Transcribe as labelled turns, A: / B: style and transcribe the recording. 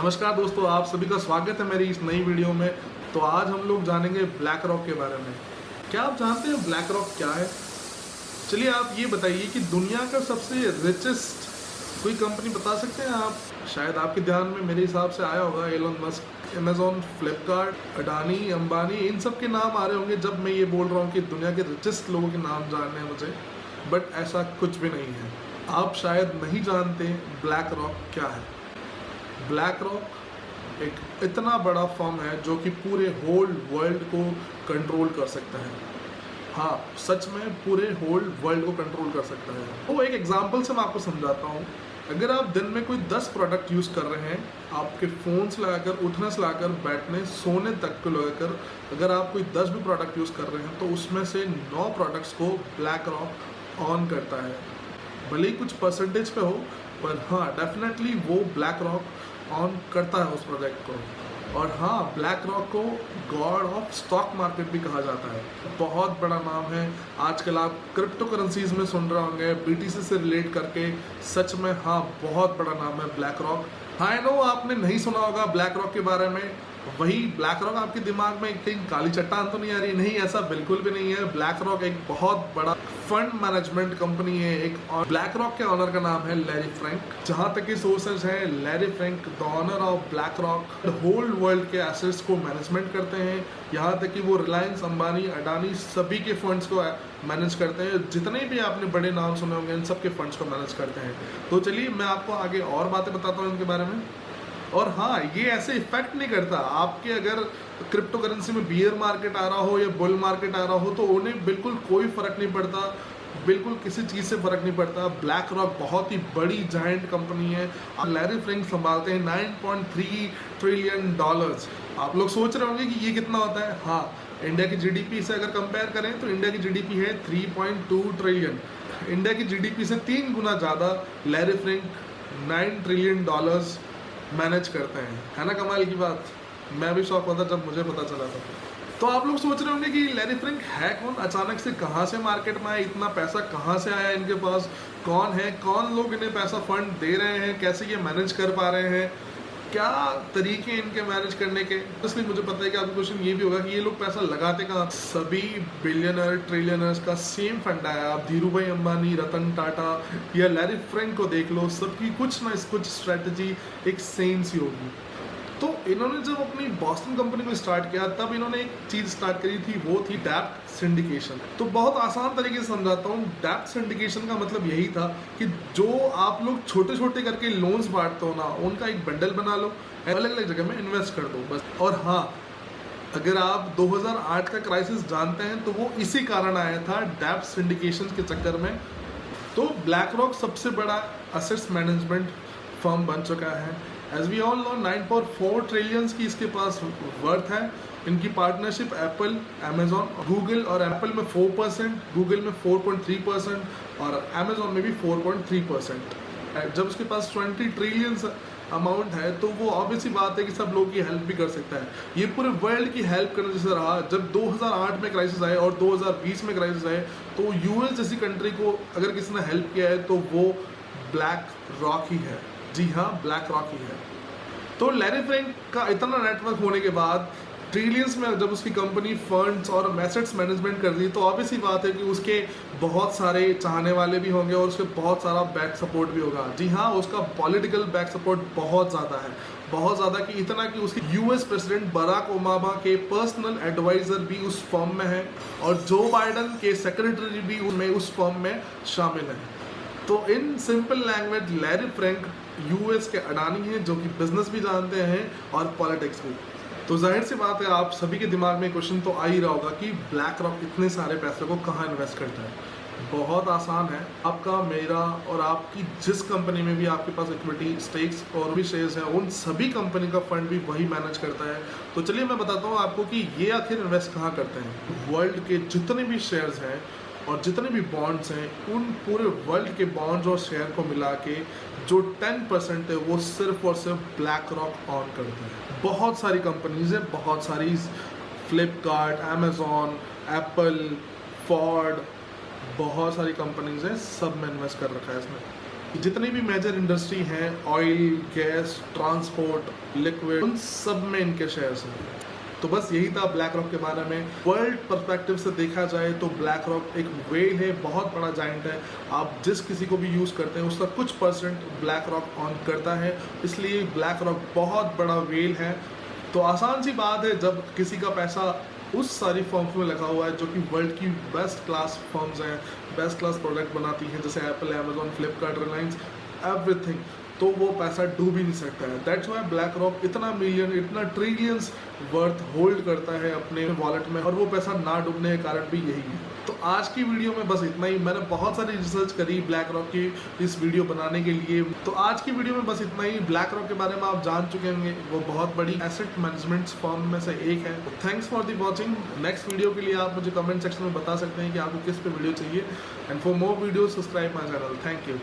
A: नमस्कार दोस्तों, आप सभी का स्वागत है मेरी इस नई वीडियो में। तो आज हम लोग जानेंगे ब्लैक रॉक के बारे में। क्या आप जानते हैं ब्लैक रॉक क्या है? चलिए आप ये बताइए कि दुनिया का सबसे रिचेस्ट कोई कंपनी बता सकते हैं आप? शायद आपके ध्यान में मेरे हिसाब से आया होगा Elon Musk, Amazon, Flipkart, Adani, Ambani, इन सब के नाम आ रहे होंगे जब मैं ये बोल रहा हूँ कि दुनिया के रिचेस्ट लोगों के नाम जानने हैं मुझे। बट ऐसा कुछ भी नहीं है। आप शायद नहीं जानते ब्लैक रॉक क्या है। ब्लैक रॉक एक इतना बड़ा फर्म है जो कि पूरे होल वर्ल्ड को कंट्रोल कर सकता है। हाँ, सच में पूरे होल वर्ल्ड को कंट्रोल कर सकता है। तो एक एग्जांपल से मैं आपको समझाता हूँ। अगर आप दिन में कोई 10 प्रोडक्ट यूज़ कर रहे हैं, आपके फ़ोन से लगाकर, उठने से लगाकर, बैठने, सोने तक को लगाकर, अगर आप कोई 10 भी प्रोडक्ट यूज़ कर रहे हैं तो उसमें से 9 प्रोडक्ट्स को ब्लैक रॉक ऑन करता है। भले ही कुछ परसेंटेज पे हो, पर हाँ डेफिनेटली वो ब्लैक रॉक ऑन करता है उस प्रोजेक्ट को। और हाँ, ब्लैक रॉक को गॉड ऑफ स्टॉक मार्केट भी कहा जाता है। बहुत बड़ा नाम है। आजकल आप क्रिप्टो करेंसीज में सुन रहे होंगे बीटीसी से रिलेट करके। सच में हाँ, बहुत बड़ा नाम है ब्लैक रॉक। हाँ, आई नो आपने नहीं सुना होगा ब्लैक रॉक के बारे में। वही ब्लैक रॉक आपके दिमाग में कहीं काली चट्टान तो नहीं आ रही? नहीं, ऐसा बिल्कुल भी नहीं है। ब्लैक रॉक एक बहुत बड़ा फंड मैनेजमेंट कंपनी है। एक और ब्लैक रॉक के ऑनर का नाम है लैरी फ्रैंक। जहां तक कि सोर्सेज हैं, Larry Fink the owner of BlackRock whole world के एसेट्स को मैनेजमेंट करते हैं। यहाँ तक कि वो रिलायंस, अंबानी, अडानी सभी के फंड्स को मैनेज करते हैं। जितने भी आपने बड़े नाम सुने होंगे इन सब के फंड्स को मैनेज करते हैं। तो चलिए मैं आपको आगे और बातें बताता हूँ इनके बारे में। और हाँ, ये ऐसे इफेक्ट नहीं करता आपके। अगर क्रिप्टो करेंसी में बियर मार्केट आ रहा हो या बुल मार्केट आ रहा हो तो उन्हें बिल्कुल कोई फर्क नहीं पड़ता। बिल्कुल किसी चीज़ से फर्क नहीं पड़ता। ब्लैक रॉक बहुत ही बड़ी जायंट कंपनी है। लैरी फ्रैंक संभालते हैं $9.3 ट्रिलियन। आप लोग सोच रहे होंगे कि ये कितना होता है। हाँ, इंडिया की जीडीपी से अगर कंपेयर करें तो इंडिया की जीडीपी है 3.2 ट्रिलियन। इंडिया की जीडीपी से 3 गुना ज़्यादा लैरी फ्रैंक $9 ट्रिलियन मैनेज करते हैं। है ना कमाल की बात? मैं भी शौक हुआ था जब मुझे पता चला था। तो आप लोग सोच रहे होंगे कि लैरी फ्रैंक है कौन? अचानक से कहाँ से मार्केट में आया? इतना पैसा कहाँ से आया इनके पास? कौन है? कौन लोग इन्हें पैसा फंड दे रहे हैं? कैसे ये मैनेज कर पा रहे हैं? क्या तरीके इनके मैनेज करने के? इसलिए मुझे पता है कि आपका क्वेश्चन ये भी होगा कि ये लोग पैसा लगाते कहाँ? सभी बिलियनर, ट्रिलियनर्स का सेम फंड आया। आप धीरू भाई अंबानी, रतन टाटा या लैरी फ्रैंक को देख लो, सबकी कुछ ना कुछ स्ट्रेटजी एक सेम सी होगी। तो इन्होंने जब अपनी बॉस्टन कंपनी को स्टार्ट किया तब इन्होंने एक चीज़ स्टार्ट करी थी, वो थी डेप्ट सिंडिकेशन। तो बहुत आसान तरीके से समझाता हूँ। डेप्ट सिंडिकेशन का मतलब यही था कि जो आप लोग छोटे छोटे करके लोन्स बांटते हो ना, उनका एक बंडल बना लो, अलग अलग जगह में इन्वेस्ट कर दो बस। और हाँ, अगर आप 2008 का क्राइसिस जानते हैं तो वो इसी कारण आया था, डेप्ट सिंडिकेशन के चक्कर में। तो ब्लैक रॉक सबसे बड़ा असेट्स मैनेजमेंट फर्म बन चुका है। As we all know 9.4 trillions की इसके पास वर्थ है। इनकी पार्टनरशिप एप्पल, अमेजॉन, गूगल और एप्पल में 4%, गूगल में 4.3% और अमेजॉन में भी 4.3%। जब उसके पास 20 ट्रिलियंस अमाउंट है तो वो ऑब्वियसली बात है कि सब लोगों की हेल्प भी कर सकता है। ये पूरे वर्ल्ड की हेल्प करने जैसे रहा। जब 2008 में क्राइसिस आए और 2020 में क्राइसिस आए तो यूएस जैसी कंट्री को अगर किसी ने हेल्प किया है तो वो ब्लैक रॉक ही है। जी हाँ, ब्लैक रॉक ही है। तो लैरी फ्रैंक का इतना नेटवर्क होने के बाद ट्रिलियंस में जब उसकी कंपनी फंड्स और एसेट्स मैनेजमेंट कर दी तो ऑब्वियसली बात है कि उसके बहुत सारे चाहने वाले भी होंगे और उसके बहुत सारा बैक सपोर्ट भी होगा। जी हाँ, उसका पॉलिटिकल बैक सपोर्ट बहुत ज़्यादा है। बहुत ज़्यादा कि इतना कि उसके यूएस प्रेसिडेंट बराक ओबामा के पर्सनल एडवाइज़र भी उस फर्म में है और जो बाइडन के सेक्रेटरी भी उनमें उस फर्म में शामिल है। तो in simple language Larry Frank US के अडानी हैं जो कि बिजनेस भी जानते हैं और पॉलिटिक्स भी। तो जाहिर सी बात है आप सभी के दिमाग में क्वेश्चन तो आ ही रहा होगा कि ब्लैक रॉक इतने सारे पैसे को कहाँ इन्वेस्ट करता है। बहुत आसान है। आपका, मेरा और आपकी जिस कंपनी में भी आपके पास इक्विटी स्टेक्स और भी शेयर्स हैं, उन सभी कंपनी का फंड भी वही मैनेज करता है। तो चलिए मैं बताता हूँ आपको कि ये आखिर इन्वेस्ट कहाँ करते हैं। वर्ल्ड के जितने भी शेयर्स हैं और जितने भी बॉन्ड्स हैं, उन पूरे वर्ल्ड के बॉन्ड्स और शेयर को मिला के जो 10% है वो सिर्फ और सिर्फ ब्लैक रॉक ऑन करते हैं। बहुत सारी कंपनीज है, बहुत सारी, फ्लिपकार्ट, अमेजॉन, एप्पल, फोर्ड, बहुत सारी कंपनीज हैं, सब में इन्वेस्ट कर रखा है इसमें। जितनी भी मेजर इंडस्ट्री हैं, ऑयल, गैस, ट्रांसपोर्ट, लिक्विड, उन सब में इनके शेयर्स हैं। तो बस यही था ब्लैक रॉक के बारे में। वर्ल्ड पर्सपेक्टिव से देखा जाए तो ब्लैक रॉक एक वेल है, बहुत बड़ा जाइंट है। आप जिस किसी को भी यूज़ करते हैं उसका कुछ परसेंट ब्लैक रॉक ऑन करता है, इसलिए ब्लैक रॉक बहुत बड़ा वेल है। तो आसान सी बात है, जब किसी का पैसा उस सारी फर्म्स में लगा हुआ है जो कि वर्ल्ड की बेस्ट क्लास फर्म्स हैं, बेस्ट क्लास प्रोडक्ट बनाती हैं, जैसे Apple, Amazon, Flipkart, Reliance, everything, तो वो पैसा डूब ही नहीं सकता है। दैट्स वाई ब्लैक रॉक इतना मिलियन, इतना ट्रिलियंस वर्थ होल्ड करता है अपने वॉलेट में, और वो पैसा ना डूबने के कारण भी यही है। तो आज की वीडियो में बस इतना ही। मैंने बहुत सारी रिसर्च करी ब्लैक रॉक की इस वीडियो बनाने के लिए। तो आज की वीडियो में बस इतना ही। ब्लैक रॉक के बारे में आप जान चुके होंगे, वो बहुत बड़ी एसेट मैनेजमेंट फर्म में से एक है। Thanks for the watching. Next video के लिए आप मुझे कमेंट सेक्शन में बता सकते हैं कि आपको किस पे वीडियो चाहिए। And for more video subscribe my channel. Thank you.